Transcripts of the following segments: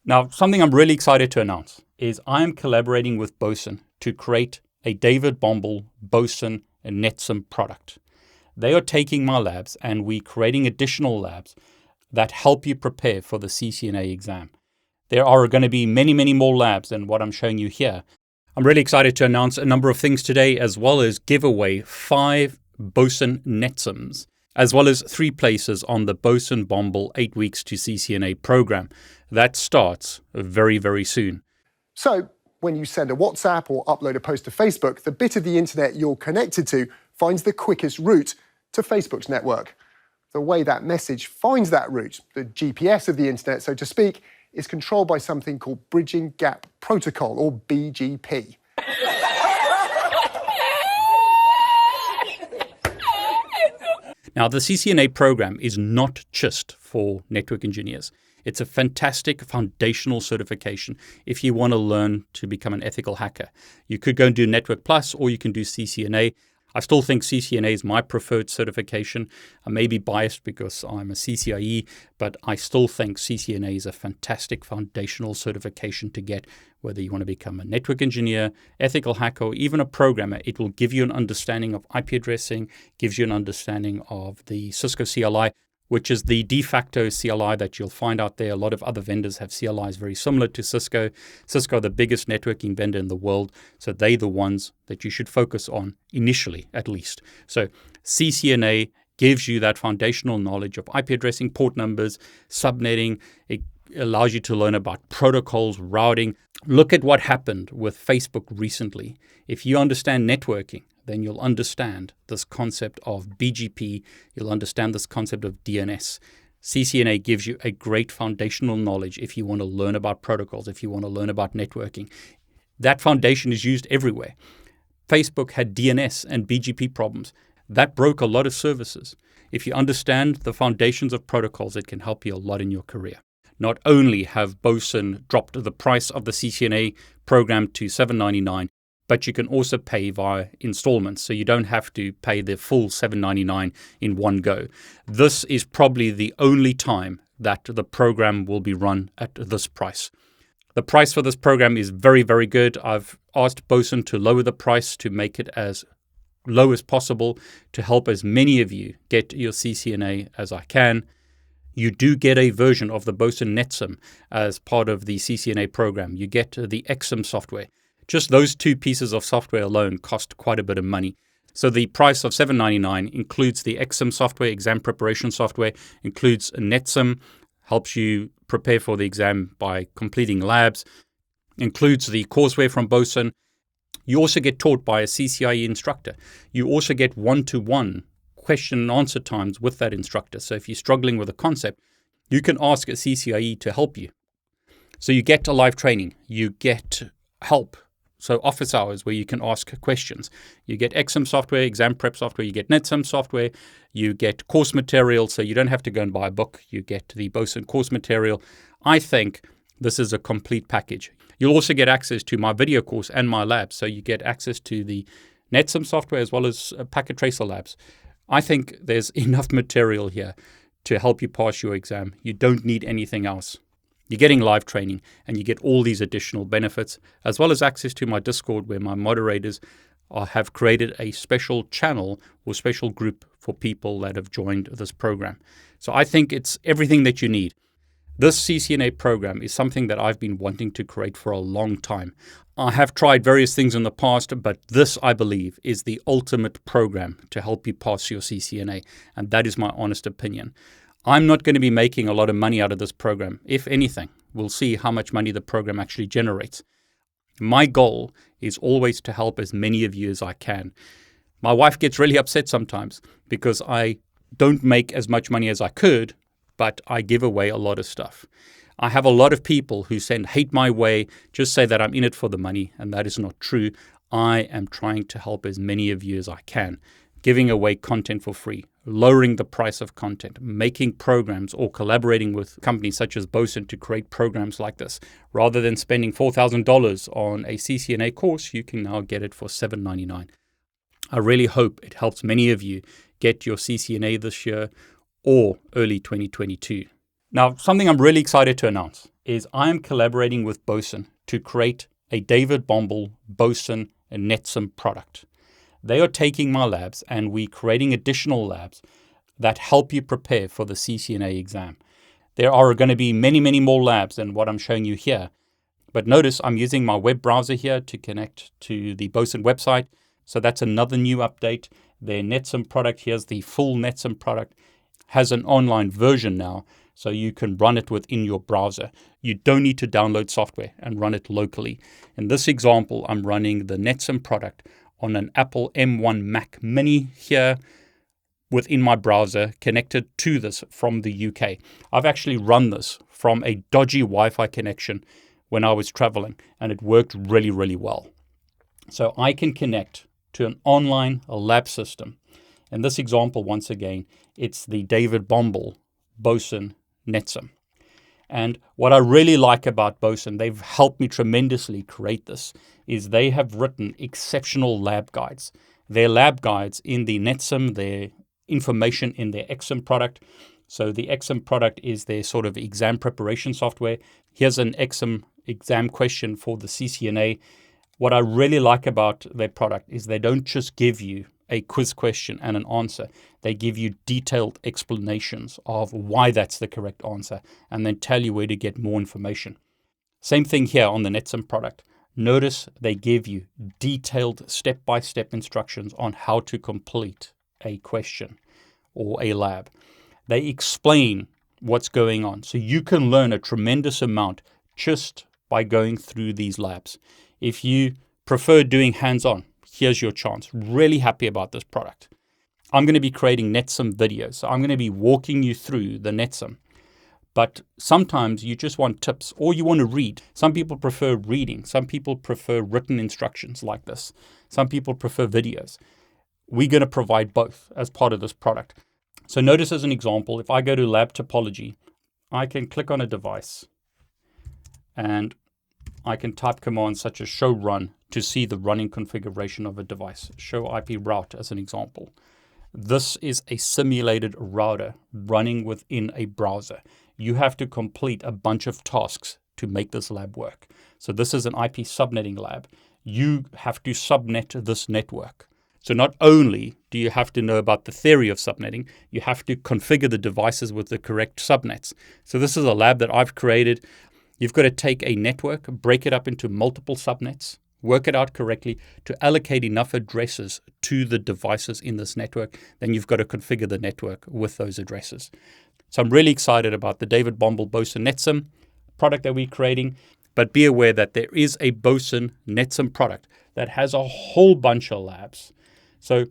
Now, something I'm really excited to announce is I am collaborating with Boson to create a David Bombal Boson NetSim product. They are taking my labs and we're creating additional labs that help you prepare for the CCNA exam. There are going to be many, many more labs than what I'm showing you here. I'm really excited to announce a number of things today, as well as give away 5 Boson NetSims, as well as 3 places on the Boson Bombal 8 Weeks to CCNA program. That starts very, very soon. So, when you send a WhatsApp or upload a post to Facebook, the bit of the internet you're connected to finds the quickest route to Facebook's network. The way that message finds that route, the GPS of the internet, so to speak, is controlled by something called Bridging Gap Protocol, or BGP. Now, the CCNA program is not just for network engineers. It's a fantastic foundational certification if you want to learn to become an ethical hacker. You could go and do Network Plus, or you can do CCNA. I still think CCNA is my preferred certification. I may be biased because I'm a CCIE, but I still think CCNA is a fantastic foundational certification to get, whether you want to become a network engineer, ethical hacker, or even a programmer. It will give you an understanding of IP addressing, gives you an understanding of the Cisco CLI, which is the de facto CLI that you'll find out there. A lot of other vendors have CLIs very similar to Cisco. Cisco are the biggest networking vendor in the world, so they're the ones that you should focus on initially, at least. So CCNA gives you that foundational knowledge of IP addressing, port numbers, subnetting. It allows you to learn about protocols, routing. Look at what happened with Facebook recently. If you understand networking, then you'll understand this concept of BGP, you'll understand this concept of DNS. CCNA gives you a great foundational knowledge if you want to learn about protocols, if you want to learn about networking. That foundation is used everywhere. Facebook had DNS and BGP problems. That broke a lot of services. If you understand the foundations of protocols, it can help you a lot in your career. Not only have Boson dropped the price of the CCNA program to $7.99, but you can also pay via installments, so you don't have to pay the full $7.99 in one go. This is probably the only time that the program will be run at this price. The price for this program is very, very good. I've asked Boson to lower the price to make it as low as possible to help as many of you get your CCNA as I can. You do get a version of the Boson NetSim as part of the CCNA program. You get the ExSim software. Just those 2 pieces of software alone cost quite a bit of money. So the price of $7.99 includes the ExSim software, exam preparation software, includes NetSim, helps you prepare for the exam by completing labs, includes the courseware from Boson. You also get taught by a CCIE instructor. You also get one-to-one question and answer times with that instructor. So if you're struggling with a concept, you can ask a CCIE to help you. So you get a live training, you get help. So office hours where you can ask questions. You get ExSim software, exam prep software, you get NetSim software, you get course material, so you don't have to go and buy a book. You get the Boson course material. I think this is a complete package. You'll also get access to my video course and my labs, so you get access to the NetSim software as well as packet tracer labs. I think there's enough material here to help you pass your exam. You don't need anything else. You're getting live training and you get all these additional benefits, as well as access to my Discord where my moderators have created a special channel or special group for people that have joined this program. So I think it's everything that you need. This CCNA program is something that I've been wanting to create for a long time. I have tried various things in the past, but this, I believe, is the ultimate program to help you pass your CCNA, and that is my honest opinion. I'm not going to be making a lot of money out of this program. If anything, we'll see how much money the program actually generates. My goal is always to help as many of you as I can. My wife gets really upset sometimes because I don't make as much money as I could, but I give away a lot of stuff. I have a lot of people who send hate my way, just say that I'm in it for the money, and that is not true. I am trying to help as many of you as I can, giving away content for free, lowering the price of content, making programs or collaborating with companies such as Boson to create programs like this. Rather than spending $4,000 on a CCNA course, you can now get it for $7.99. I really hope it helps many of you get your CCNA this year or early 2022. Now, something I'm really excited to announce is I am collaborating with Boson to create a David Bombal Boson NetSim product. They are taking my labs and we're creating additional labs that help you prepare for the CCNA exam. There are going to be many, many more labs than what I'm showing you here. But notice I'm using my web browser here to connect to the Boson website. So that's another new update. Their NetSim product, here's the full NetSim product, has an online version now. So you can run it within your browser. You don't need to download software and run it locally. In this example, I'm running the NetSim product on an Apple M1 Mac Mini here within my browser connected to this from the UK. I've actually run this from a dodgy Wi-Fi connection when I was traveling, and it worked really, really well. So I can connect to an online lab system. In this example, once again, it's the David Bombal Boson NetSim. And what I really like about Boson, they've helped me tremendously create this, is they have written exceptional lab guides. Their lab guides in the NetSim, their information in their ExSim product. So the ExSim product is their sort of exam preparation software. Here's an ExSim exam question for the CCNA. What I really like about their product is they don't just give you a quiz question and an answer. They give you detailed explanations of why that's the correct answer and then tell you where to get more information. Same thing here on the NetSim product. Notice they give you detailed step-by-step instructions on how to complete a question or a lab. They explain what's going on. So you can learn a tremendous amount just by going through these labs. If you prefer doing hands-on, here's your chance. Really happy about this product. I'm going to be creating NetSim videos. So I'm going to be walking you through the NetSim. But sometimes you just want tips or you want to read. Some people prefer reading. Some people prefer written instructions like this. Some people prefer videos. We're going to provide both as part of this product. So notice as an example, if I go to lab topology, I can click on a device and I can type commands such as show run to see the running configuration of a device. Show IP route as an example. This is a simulated router running within a browser. You have to complete a bunch of tasks to make this lab work. So this is an IP subnetting lab. You have to subnet this network. So not only do you have to know about the theory of subnetting, you have to configure the devices with the correct subnets. So this is a lab that I've created. You've got to take a network, break it up into multiple subnets, work it out correctly to allocate enough addresses to the devices in this network. Then you've got to configure the network with those addresses. So I'm really excited about the David Bombal Boson NetSim product that we're creating. But be aware that there is a Boson NetSim product that has a whole bunch of labs. So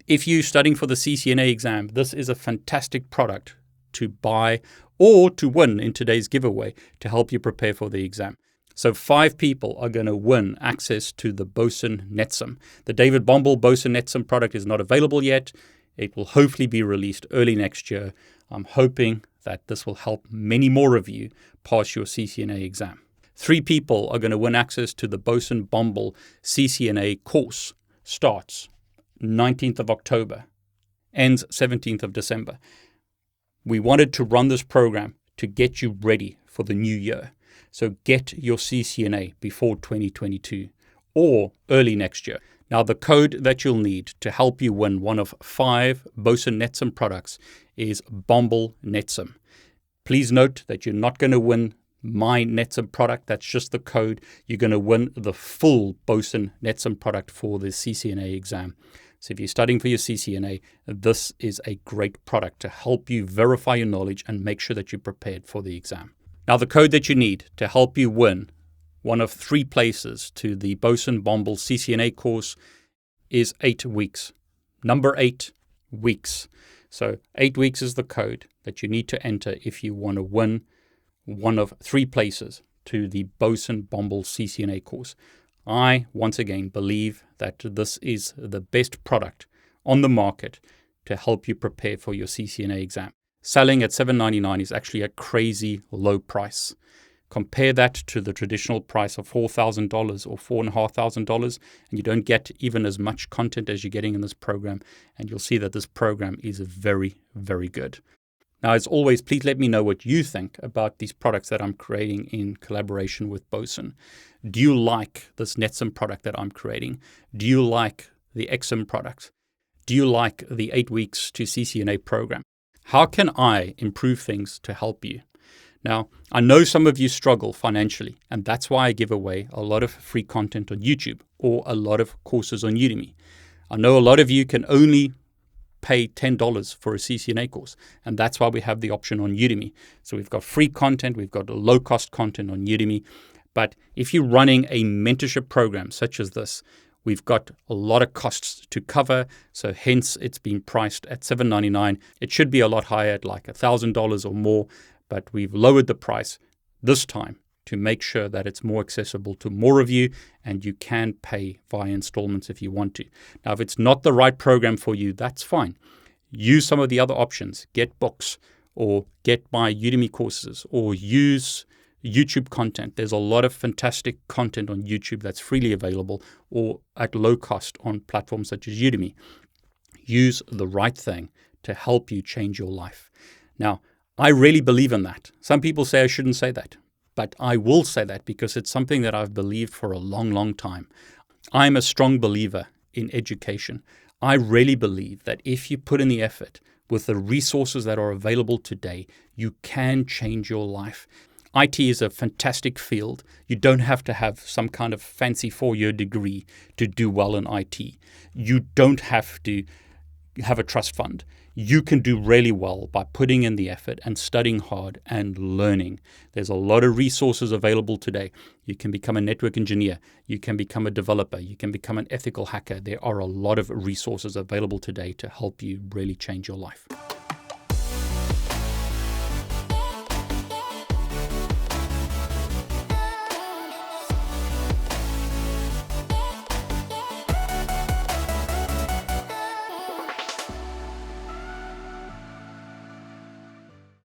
if you're studying for the CCNA exam, this is a fantastic product to buy or to win in today's giveaway to help you prepare for the exam. So 5 people are going to win access to the Boson NetSim. The David Bombal Boson NetSim product is not available yet. It will hopefully be released early next year. I'm hoping that this will help many more of you pass your CCNA exam. 3 people are going to win access to the Boson Bombal CCNA course. Starts 19th of October, ends 17th of December. We wanted to run this program to get you ready for the new year. So get your CCNA before 2022 or early next year. Now, the code that you'll need to help you win one of 5 Boson NetSim products is Bombal NetSim. Please note that you're not going to win my NetSim product. That's just the code. You're going to win the full Boson NetSim product for the CCNA exam. So if you're studying for your CCNA, this is a great product to help you verify your knowledge and make sure that you're prepared for the exam. Now, the code that you need to help you win one of 3 places to the Boson Bombal CCNA course is 8 weeks. Number 8, weeks. So 8 weeks is the code that you need to enter if you want to win one of 3 places to the Boson Bombal CCNA course. I, once again, believe that this is the best product on the market to help you prepare for your CCNA exam. Selling at $7.99 is actually a crazy low price. Compare that to the traditional price of $4,000 or $4,500, and you don't get even as much content as you're getting in this program, and you'll see that this program is very, very good. Now, as always, please let me know what you think about these products that I'm creating in collaboration with Boson. Do you like this NetSim product that I'm creating? Do you like the ExSim product? Do you like the 8 weeks to CCNA program? How can I improve things to help you? Now, I know some of you struggle financially, and that's why I give away a lot of free content on YouTube or a lot of courses on Udemy. I know a lot of you can only pay $10 for a CCNA course, and that's why we have the option on Udemy. So we've got free content, we've got low-cost content on Udemy, but if you're running a mentorship program such as this, we've got a lot of costs to cover, so hence it's been priced at $7.99. It should be a lot higher at like $1,000 or more, but we've lowered the price this time to make sure that it's more accessible to more of you and you can pay via installments if you want to. Now, if it's not the right program for you, that's fine. Use some of the other options. Get books or get my Udemy courses or use YouTube content. There's a lot of fantastic content on YouTube that's freely available or at low cost on platforms such as Udemy. Use the right thing to help you change your life. Now, I really believe in that. Some people say I shouldn't say that, but I will say that because it's something that I've believed for a long, long time. I'm a strong believer in education. I really believe that if you put in the effort with the resources that are available today, you can change your life. IT is a fantastic field. You don't have to have some kind of fancy 4-year degree to do well in IT. You don't have to have a trust fund. You can do really well by putting in the effort and studying hard and learning. There's a lot of resources available today. You can become a network engineer. You can become a developer. You can become an ethical hacker. There are a lot of resources available today to help you really change your life.